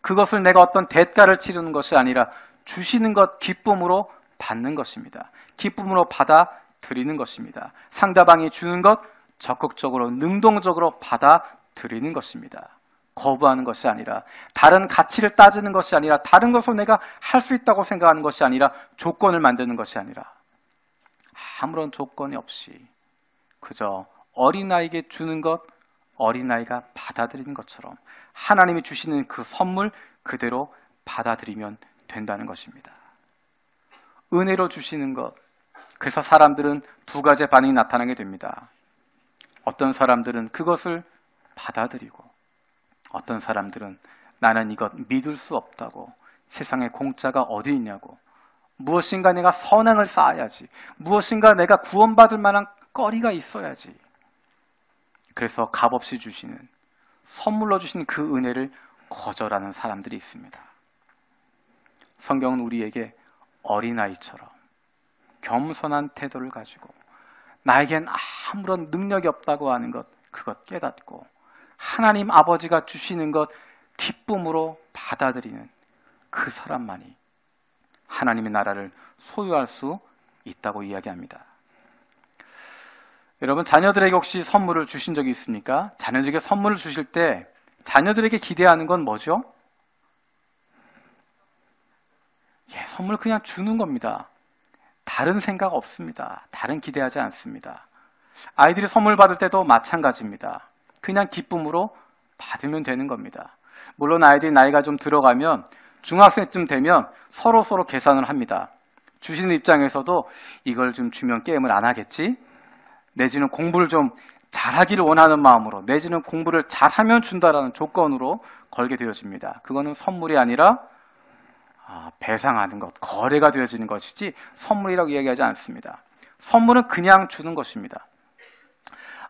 그것을 내가 어떤 대가를 치르는 것이 아니라 주시는 것 기쁨으로 받는 것입니다. 기쁨으로 받아들이는 것입니다. 상대방이 주는 것 적극적으로 능동적으로 받아들이는 것입니다. 거부하는 것이 아니라 다른 가치를 따지는 것이 아니라 다른 것을 내가 할 수 있다고 생각하는 것이 아니라 조건을 만드는 것이 아니라 아무런 조건이 없이 그저 어린아이에게 주는 것 어린아이가 받아들이는 것처럼 하나님이 주시는 그 선물 그대로 받아들이면 된다는 것입니다. 은혜로 주시는 것. 그래서 사람들은 두 가지 반응이 나타나게 됩니다. 어떤 사람들은 그것을 받아들이고 어떤 사람들은 나는 이것 믿을 수 없다고 세상에 공짜가 어디 있냐고 무엇인가 내가 선행을 쌓아야지 무엇인가 내가 구원받을 만한 거리가 있어야지 그래서 값없이 주시는 선물로 주신 그 은혜를 거절하는 사람들이 있습니다. 성경은 우리에게 어린아이처럼 겸손한 태도를 가지고 나에겐 아무런 능력이 없다고 하는 것 그것 깨닫고 하나님 아버지가 주시는 것 기쁨으로 받아들이는 그 사람만이 하나님의 나라를 소유할 수 있다고 이야기합니다. 여러분 자녀들에게 혹시 선물을 주신 적이 있습니까? 자녀들에게 선물을 주실 때 자녀들에게 기대하는 건 뭐죠? 선물 그냥 주는 겁니다. 다른 생각 없습니다. 다른 기대하지 않습니다. 아이들이 선물 받을 때도 마찬가지입니다. 그냥 기쁨으로 받으면 되는 겁니다. 물론 아이들이 나이가 좀 들어가면 중학생쯤 되면 서로 계산을 합니다. 주시는 입장에서도 이걸 좀 주면 게임을 안 하겠지? 내지는 공부를 좀 잘하기를 원하는 마음으로 내지는 공부를 잘하면 준다라는 조건으로 걸게 되어집니다. 그거는 선물이 아니라 배상하는 것, 거래가 되어지는 것이지 선물이라고 이야기하지 않습니다. 선물은 그냥 주는 것입니다.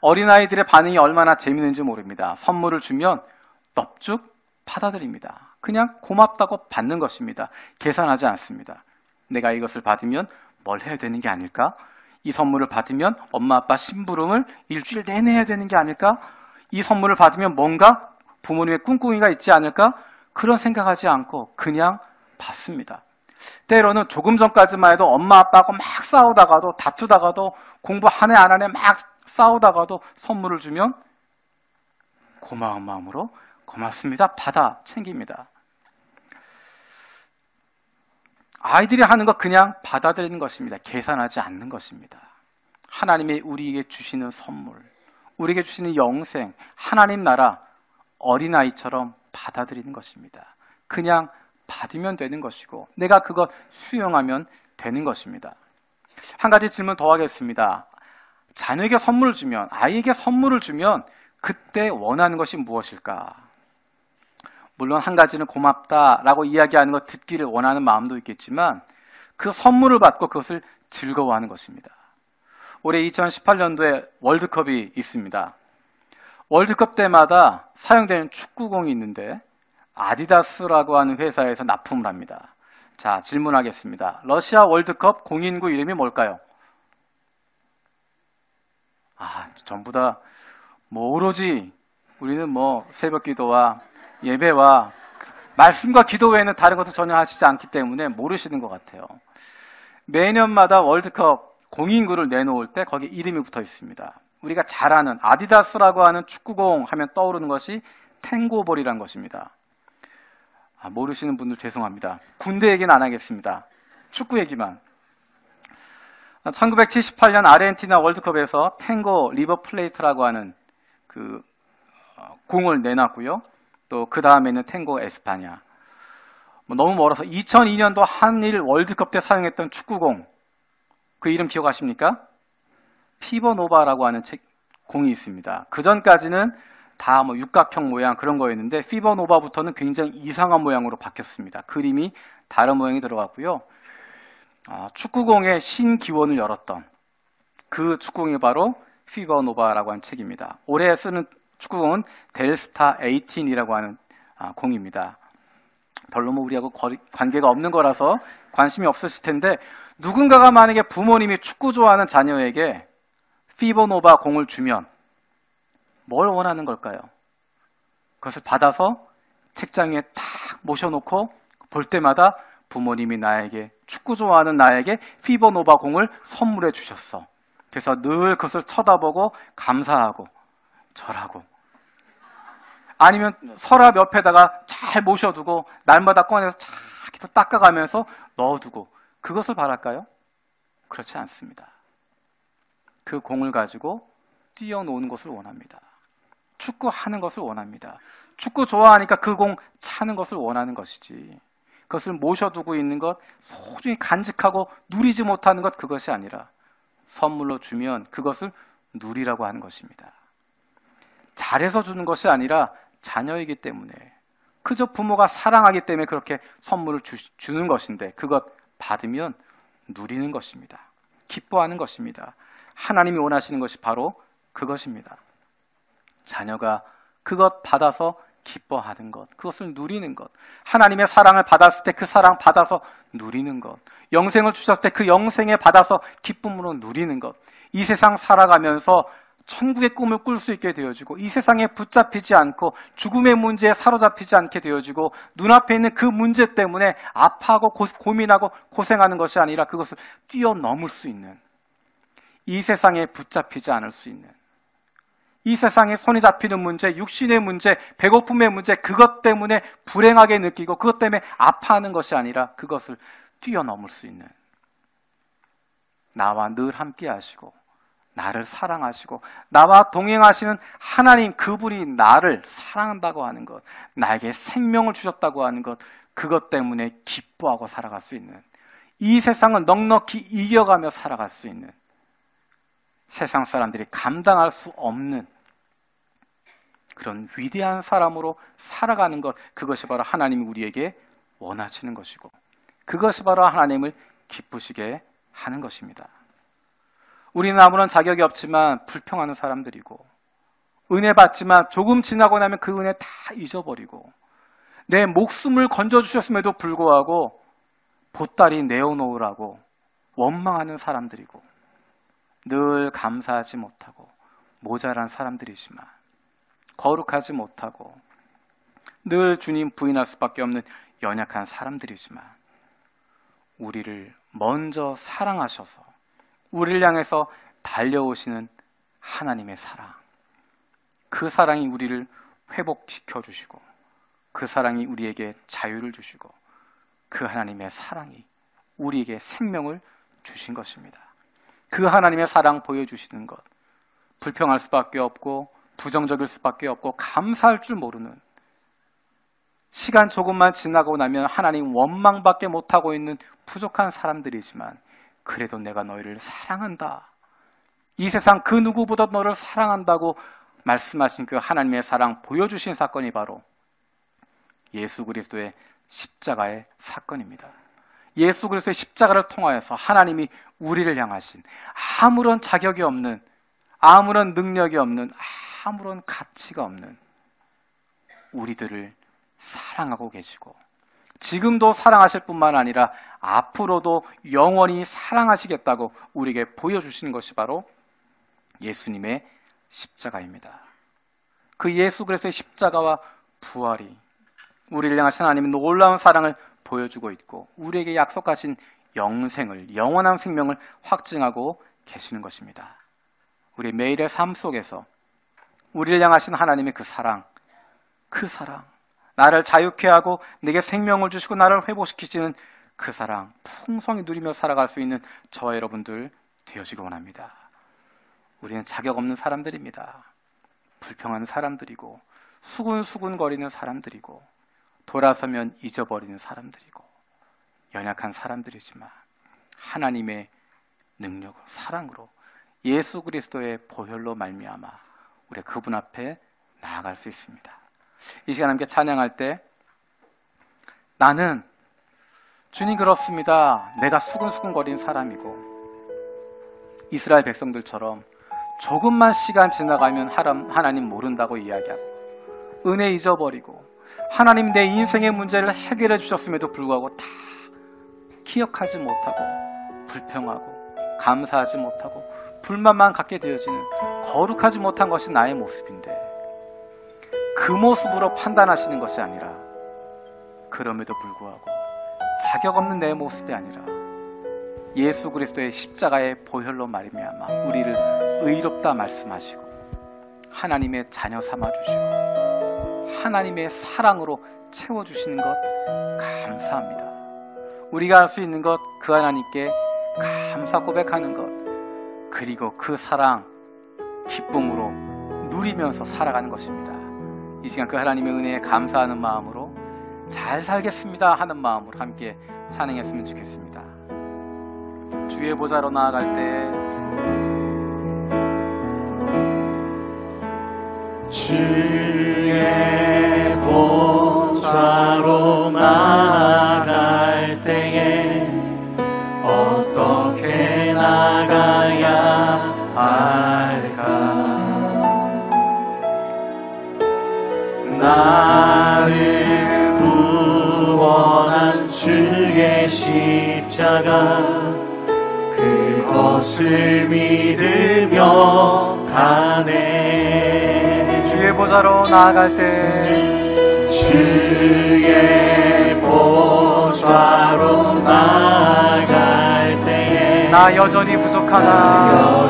어린아이들의 반응이 얼마나 재미있는지 모릅니다. 선물을 주면 넙죽 받아들입니다. 그냥 고맙다고 받는 것입니다. 계산하지 않습니다. 내가 이것을 받으면 뭘 해야 되는 게 아닐까? 이 선물을 받으면 엄마 아빠 심부름을 일주일 내내 해야 되는 게 아닐까? 이 선물을 받으면 뭔가 부모님의 꿍꿍이가 있지 않을까? 그런 생각하지 않고 그냥 받습니다. 때로는 조금 전까지만 해도 엄마 아빠하고 막 싸우다가도 다투다가도 공부 한 해 안 하네 막 싸우다가도 선물을 주면 고마운 마음으로 고맙습니다. 받아 챙깁니다. 아이들이 하는 것 그냥 받아들이는 것입니다. 계산하지 않는 것입니다. 하나님이 우리에게 주시는 선물, 우리에게 주시는 영생, 하나님 나라 어린아이처럼 받아들이는 것입니다. 그냥 받으면 되는 것이고 내가 그것 수용하면 되는 것입니다. 한 가지 질문 더 하겠습니다. 자녀에게 선물을 주면, 아이에게 선물을 주면 그때 원하는 것이 무엇일까? 물론 한 가지는 고맙다라고 이야기하는 것 듣기를 원하는 마음도 있겠지만 그 선물을 받고 그것을 즐거워하는 것입니다. 올해 2018년도에 월드컵이 있습니다. 월드컵 때마다 사용되는 축구공이 있는데 아디다스라고 하는 회사에서 납품을 합니다. 자, 질문하겠습니다. 러시아 월드컵 공인구 이름이 뭘까요? 전부 다 오로지 우리는 새벽 기도와 예배와 말씀과 기도 외에는 다른 것을 전혀 하시지 않기 때문에 모르시는 것 같아요. 매년마다 월드컵 공인구를 내놓을 때 거기 이름이 붙어 있습니다. 우리가 잘 아는 아디다스라고 하는 축구공 하면 떠오르는 것이 탱고볼이라는 것입니다. 모르시는 분들 죄송합니다. 군대 얘기는 안 하겠습니다. 축구 얘기만. 1978년 아르헨티나 월드컵에서 탱고 리버 플레이트라고 하는 그 공을 내놨고요. 또 그 다음에는 탱고 에스파냐. 너무 멀어서 2002년도 한일 월드컵 때 사용했던 축구공, 그 이름 기억하십니까? 피버노바라고 하는 공이 있습니다. 그 전까지는 다 육각형 모양 그런 거였는데 피버노바부터는 굉장히 이상한 모양으로 바뀌었습니다. 그림이 다른 모양이 들어갔고요. 축구공의 신기원을 열었던 그 축구공이 바로 피버노바라고 하는 책입니다. 올해 쓰는 축구공은 델스타 18이라고 하는 공입니다. 별로 우리하고 관계가 없는 거라서 관심이 없으실 텐데, 누군가가 만약에 부모님이 축구 좋아하는 자녀에게 피버노바 공을 주면 뭘 원하는 걸까요? 그것을 받아서 책장 위에 탁 모셔놓고 볼 때마다 부모님이 나에게, 축구 좋아하는 나에게 피버노바 공을 선물해 주셨어. 그래서 늘 그것을 쳐다보고 감사하고 절하고, 아니면 서랍 옆에다가 잘 모셔두고 날마다 꺼내서 잘 닦아가면서 넣어두고, 그것을 바랄까요? 그렇지 않습니다. 그 공을 가지고 뛰어노는 것을 원합니다. 축구하는 것을 원합니다. 축구 좋아하니까 그 공 차는 것을 원하는 것이지, 그것을 모셔두고 있는 것, 소중히 간직하고 누리지 못하는 것, 그것이 아니라 선물로 주면 그것을 누리라고 하는 것입니다. 잘해서 주는 것이 아니라 자녀이기 때문에, 그저 부모가 사랑하기 때문에 그렇게 선물을 주는 것인데, 그것 받으면 누리는 것입니다. 기뻐하는 것입니다. 하나님이 원하시는 것이 바로 그것입니다. 자녀가 그것 받아서 기뻐하는 것, 그것을 누리는 것, 하나님의 사랑을 받았을 때 그 사랑 받아서 누리는 것, 영생을 주셨을 때 그 영생에 받아서 기쁨으로 누리는 것, 이 세상 살아가면서 천국의 꿈을 꿀 수 있게 되어지고, 이 세상에 붙잡히지 않고 죽음의 문제에 사로잡히지 않게 되어지고, 눈앞에 있는 그 문제 때문에 아파하고 고민하고 고생하는 것이 아니라 그것을 뛰어넘을 수 있는, 이 세상에 붙잡히지 않을 수 있는, 이 세상에 손이 잡히는 문제, 육신의 문제, 배고픔의 문제, 그것 때문에 불행하게 느끼고 그것 때문에 아파하는 것이 아니라 그것을 뛰어넘을 수 있는, 나와 늘 함께 하시고 나를 사랑하시고 나와 동행하시는 하나님, 그분이 나를 사랑한다고 하는 것, 나에게 생명을 주셨다고 하는 것, 그것 때문에 기뻐하고 살아갈 수 있는, 이 세상을 넉넉히 이겨가며 살아갈 수 있는, 세상 사람들이 감당할 수 없는 그런 위대한 사람으로 살아가는 것, 그것이 바로 하나님이 우리에게 원하시는 것이고, 그것이 바로 하나님을 기쁘시게 하는 것입니다. 우리는 아무런 자격이 없지만 불평하는 사람들이고, 은혜 받지만 조금 지나고 나면 그 은혜 다 잊어버리고, 내 목숨을 건져주셨음에도 불구하고 보따리 내어놓으라고 원망하는 사람들이고, 늘 감사하지 못하고 모자란 사람들이지만, 거룩하지 못하고 늘 주님 부인할 수밖에 없는 연약한 사람들이지만, 우리를 먼저 사랑하셔서 우리를 향해서 달려오시는 하나님의 사랑, 그 사랑이 우리를 회복시켜 주시고, 그 사랑이 우리에게 자유를 주시고, 그 하나님의 사랑이 우리에게 생명을 주신 것입니다. 그 하나님의 사랑 보여주시는 것, 불평할 수밖에 없고 부정적일 수밖에 없고 감사할 줄 모르는, 시간 조금만 지나고 나면 하나님 원망밖에 못하고 있는 부족한 사람들이지만, 그래도 내가 너희를 사랑한다, 이 세상 그 누구보다 너를 사랑한다고 말씀하신 그 하나님의 사랑 보여주신 사건이 바로 예수 그리스도의 십자가의 사건입니다. 예수 그리스도의 십자가를 통하여서 하나님이 우리를 향하신, 아무런 자격이 없는, 아무런 능력이 없는, 아무런 가치가 없는 우리들을 사랑하고 계시고, 지금도 사랑하실 뿐만 아니라 앞으로도 영원히 사랑하시겠다고 우리에게 보여주시는 것이 바로 예수님의 십자가입니다. 그 예수 그리스도의 십자가와 부활이 우리를 향하신 하나님의 놀라운 사랑을 보여주고 있고, 우리에게 약속하신 영생을, 영원한 생명을 확증하고 계시는 것입니다. 우리 매일의 삶 속에서 우리를 향하신 하나님의 그 사랑, 나를 자유케 하고 내게 생명을 주시고 나를 회복시키시는 그 사랑 풍성히 누리며 살아갈 수 있는 저와 여러분들 되어지기 원합니다. 우리는 자격 없는 사람들입니다. 불평하는 사람들이고 수군수군거리는 사람들이고 돌아서면 잊어버리는 사람들이고 연약한 사람들이지만 하나님의 능력으로 사랑으로 예수 그리스도의 보혈로 말미암아 우리가 그분 앞에 나아갈 수 있습니다. 이 시간 함께 찬양할 때 나는 주님 그렇습니다. 내가 수군수군거리는 사람이고 이스라엘 백성들처럼 조금만 시간 지나가면 하나님 모른다고 이야기하고 은혜 잊어버리고 하나님 내 인생의 문제를 해결해 주셨음에도 불구하고 다 기억하지 못하고 불평하고 감사하지 못하고 불만만 갖게 되어지는 거룩하지 못한 것이 나의 모습인데 그 모습으로 판단하시는 것이 아니라 그럼에도 불구하고 자격 없는 내 모습이 아니라 예수 그리스도의 십자가의 보혈로 말미암아 우리를 의롭다 말씀하시고 하나님의 자녀 삼아주시고 하나님의 사랑으로 채워주시는 것 감사합니다. 우리가 할 수 있는 것 그 하나님께 감사 고백하는 것 그리고 그 사랑 기쁨으로 누리면서 살아가는 것입니다. 이 시간 그 하나님의 은혜에 감사하는 마음으로 잘 살겠습니다 하는 마음으로 함께 찬양했으면 좋겠습니다. 주의 보좌로 나아갈 때 주의 보좌로 나아갈 때에 어떻게 나가야 할까? 나를 구원한 주의 십자가 그것을 믿으며 가네. 주의 보좌로 나아갈 때 주의 보좌로 나아갈 때에 나 여전히 부족하나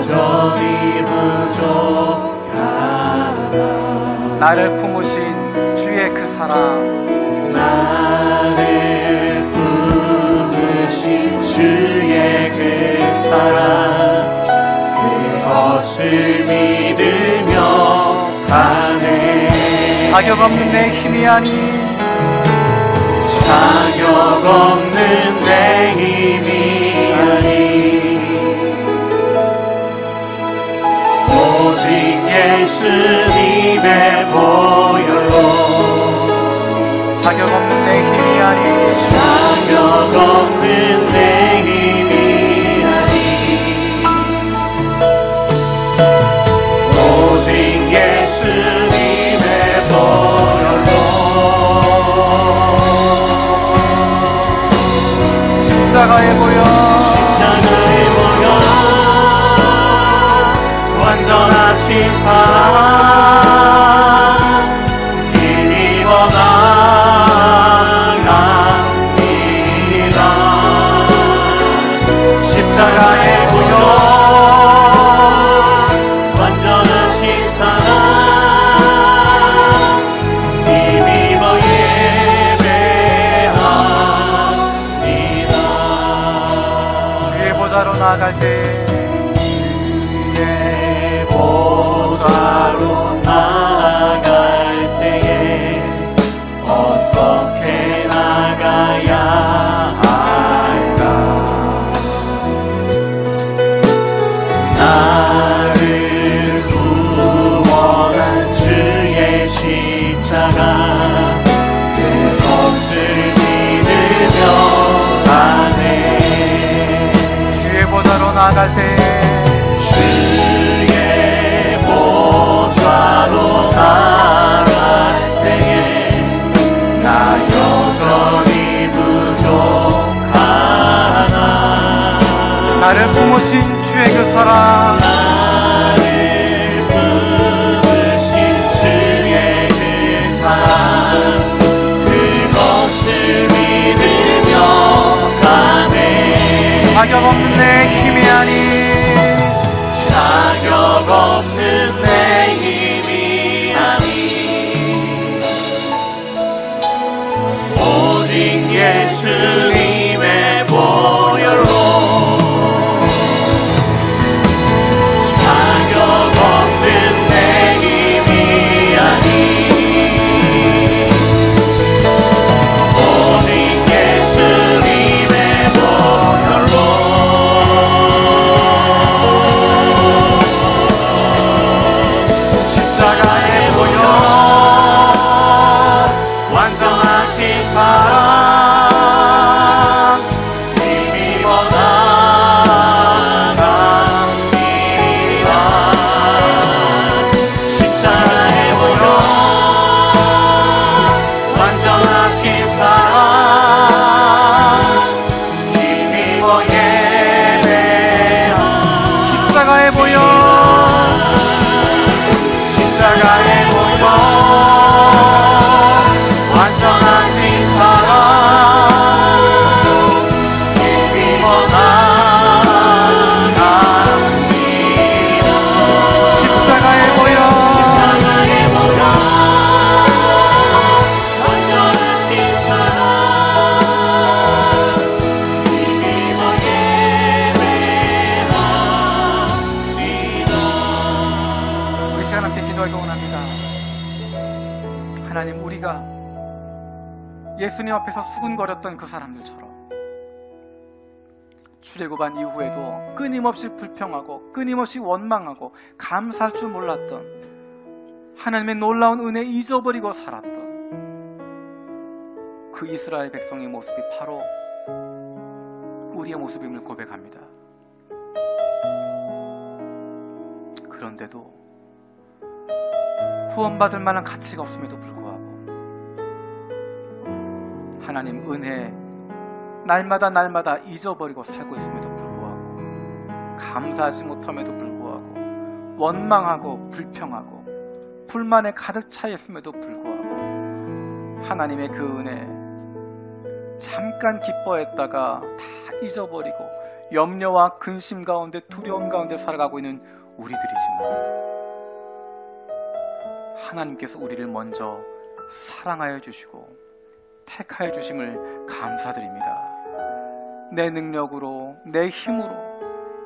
나를 품으신 주의 그 사랑 나를 품으신 주의 그 사랑 그것을 믿으며 가네. 자격 없는 내 힘이 아닌 자격 없는 내 힘이 아닌 오직 예수님의 보혈로 자격 없는 내 힘이 아닌 자격 없는 내 힘이 아닌 오직 예수님의 보혈로 십자가의 보혈 완전하신 사랑 힘입어 나갑니다. 십자가의 보혈 완전하신 사랑 힘입어 예배합니다. 주의 보좌로 나아갈 때 보좌로 나아갈 때에 어떻게 나가야 할까? 나를 구원한 주의 십자가 그것을 믿으며 가네. 주의 보좌로 나아갈 때 보좌로 나아갈 때에 나 여전히 부족하나 나를 품으신 주의 그 사랑 나를 품으신 주의 그 사랑 그것을 믿으며 가네. 자격 없는 내 힘이 아닌 시간 함께 기도하기 원합니다. 하나님, 우리가 예수님 앞에서 수군거렸던 그 사람들처럼 출애굽한 이후에도 끊임없이 불평하고 끊임없이 원망하고 감사할 줄 몰랐던 하나님의 놀라운 은혜 잊어버리고 살았던 그 이스라엘 백성의 모습이 바로 우리의 모습임을 고백합니다. 그런데도 구원받을 만한 가치가 없음에도 불구하고 하나님 은혜 날마다 잊어버리고 살고 있음에도 불구하고 감사하지 못함에도 불구하고 원망하고 불평하고 불만에 가득 차 있음에도 불구하고 하나님의 그 은혜 잠깐 기뻐했다가 다 잊어버리고 염려와 근심 가운데 두려움 가운데 살아가고 있는 우리들이지만 하나님께서 우리를 먼저 사랑하여 주시고 택하여 주심을 감사드립니다. 내 능력으로, 내 힘으로,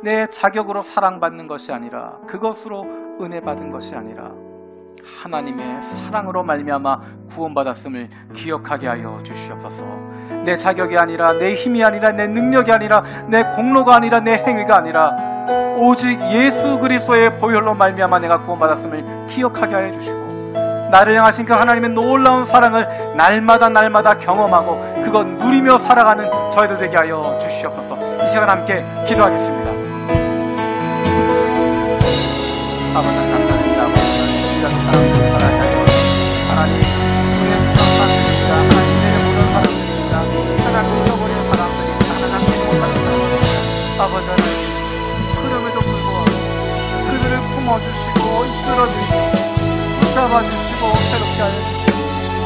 내 자격으로 사랑받는 것이 아니라, 그것으로 은혜 받은 것이 아니라 하나님의 사랑으로 말미암아 구원받았음을 기억하게 하여 주시옵소서. 내 자격이 아니라, 내 힘이 아니라, 내 능력이 아니라, 내 공로가 아니라, 내 행위가 아니라 오직 예수 그리스도의 보혈로 말미암아 내가 구원받았음을 기억하게 하여 주시고 나를 향하신 그 하나님의 놀라운 사랑을 날마다 경험하고 그것 누리며 살아가는 저희들 되게 하여 주시옵소서. 이 시간 함께 기도하겠습니다. 아버지 감사합니다. 우리가 사랑을 살아가요. 하나님 우리의 사랑입니다. 하나님의 모든 사랑입니다. 하나님 잊어버린 사랑들입니다. 하나님 못하는 사랑입니다. 아버지 하나님 그럼에도 불구하고 그들을 품어주시고 이끌어주시고 붙잡아주시고 새롭게 하여 주시고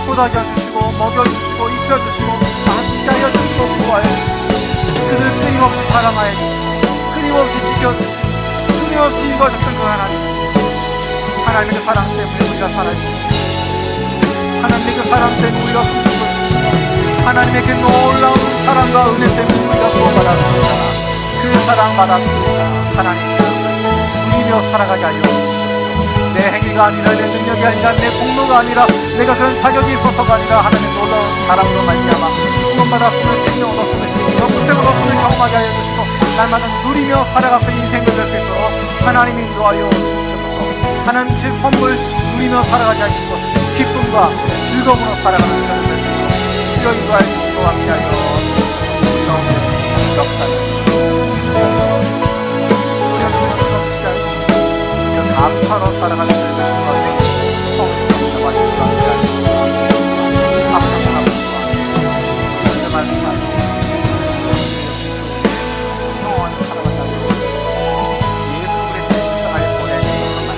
도닥여주시고 먹여주시고 입혀주시고 맛있게 하여 주시고 구하여 주시고 그들 끊임없이 사랑하여 주시고 끊임없이 지켜주시고 끊임없이 인과셨던 그 하나님의 그 사랑 때문에 우리가 살아있습니다. 하나님의 그 사랑 때문에 우리가 숨쉬고 있습니다. 하나님의 그 놀라운 사랑과 은혜 때문에 우리가 구원받았습니다. 그 사랑 받았습니다. 하나님 누리며 살아가게 하여 주시옵소서. 내 행위가 아니라 내 능력이 아니라 내 공로가 아니라 내가 그런 자격이 있어서가 아니라 하나님의 놀라운 사랑으로 말미암아 구원받았음을 생명 얻었음을 영생을 얻었음을 경험하게 하여 주시고 날마다 누리며 살아가서 인생을 될 수 있도록 하나님이 인도하여 주시옵소서. 하나님 주신 선물 누리며 살아가게 하여 주시고 기쁨과 즐거움으로 살아가는 저를 될 수 있도록 주여 인도하여 주시고 함께하여 주시옵소서. 역사는 감사로 살아가는 삶을 성령과 함께하시고 감사하고 그런데 말씀하시고 영원히 살아가자고 예수 그리스도의 십자가에 보내는 것으로 만나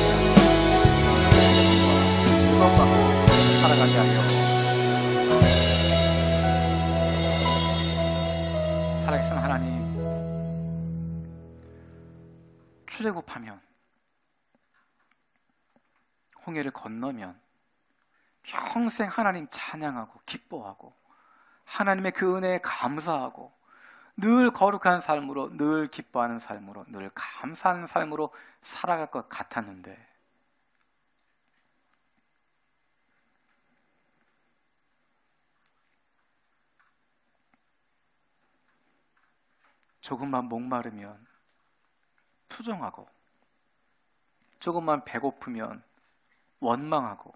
즐겁고 살아가게 하여 살아계신 하나님, 출애굽하면 홍해를 건너면 평생 하나님 찬양하고 기뻐하고 하나님의 그 은혜에 감사하고 늘 거룩한 삶으로 늘 기뻐하는 삶으로 늘 감사하는 삶으로 살아갈 것 같았는데 조금만 목마르면 투정하고 조금만 배고프면 원망하고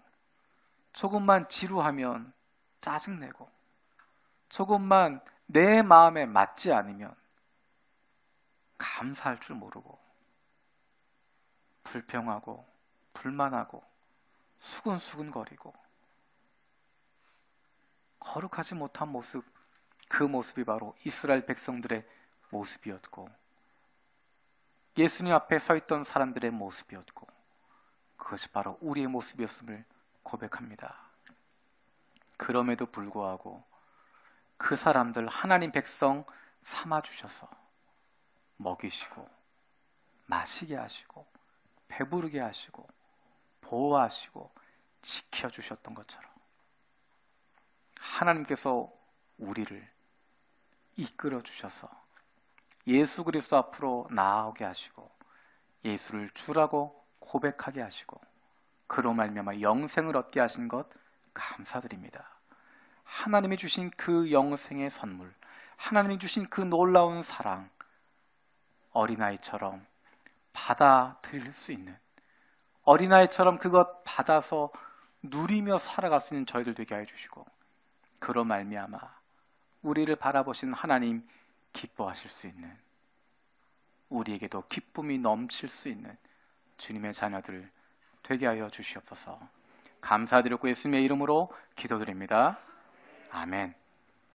조금만 지루하면 짜증내고 조금만 내 마음에 맞지 않으면 감사할 줄 모르고 불평하고 불만하고 수근수근거리고 거룩하지 못한 모습, 그 모습이 바로 이스라엘 백성들의 모습이었고 예수님 앞에 서 있던 사람들의 모습이었고 그것이 바로 우리의 모습이었음을 고백합니다. 그럼에도 불구하고 그 사람들 하나님 백성 삼아주셔서 먹이시고 마시게 하시고 배부르게 하시고 보호하시고 지켜주셨던 것처럼 하나님께서 우리를 이끌어 주셔서 예수 그리스도 앞으로 나아오게 하시고 예수를 주라고 고백하게 하시고 그로 말미암아 영생을 얻게 하신 것 감사드립니다. 하나님이 주신 그 영생의 선물, 하나님이 주신 그 놀라운 사랑, 어린아이처럼 받아들일 수 있는, 어린아이처럼 그것 받아서 누리며 살아갈 수 있는 저희들 되게 하여 주시고, 그로 말미암아 우리를 바라보신 하나님 기뻐하실 수 있는, 우리에게도 기쁨이 넘칠 수 있는 주님의 자녀들 되게 하여 주시옵소서. 감사드리고 예수님의 이름으로 기도드립니다. 아멘.